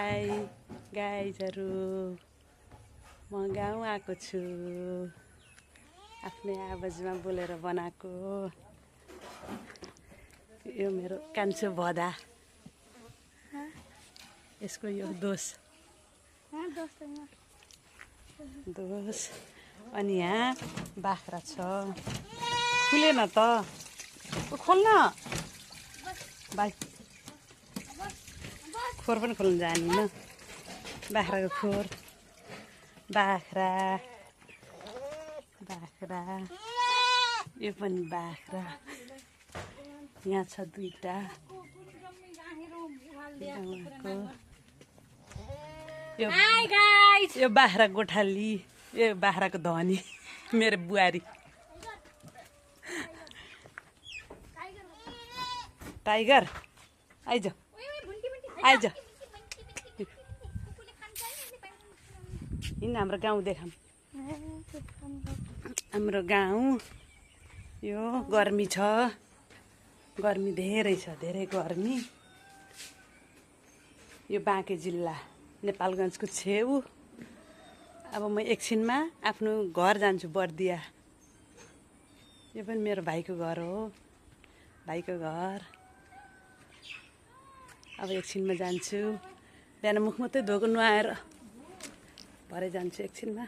High गाइजहरू, म गाउँ आएको छु। आफ्नै आवाजमा बोलेर बनाएको। यो मेरो कान्छो भदा, यसको यो दोष। अनि यहाँ बाख्रा छ। खुलेन त, खोल्न भाइ। खोर पनि खोल्नु जानिन। बाख्राको खोर, बाख्रा बाख्रा, यो पनि बाख्रा। यहाँ छ दुईटा। यो बाख्रा गोठाली, यो बाख्राको धनी, मेरो बुहारी। टाइगर आइज आइज, हिँड हाम्रो गाउँ देखाऊँ। हाम्रो गाउँ यो गर्मी छ, गर्मी धेरै छ, धेरै गर्मी। यो बाँके जिल्ला नेपालगञ्जको छेउ। अब म एकछिनमा आफ्नो घर जान्छु, बर्दिया। यो पनि मेरो भाइको घर हो, भाइको घर। अब एकछिनमा जान्छु। बिहान मुख मात्रै धोएको, नुहाएर भरे जान्छु एकछिनमा।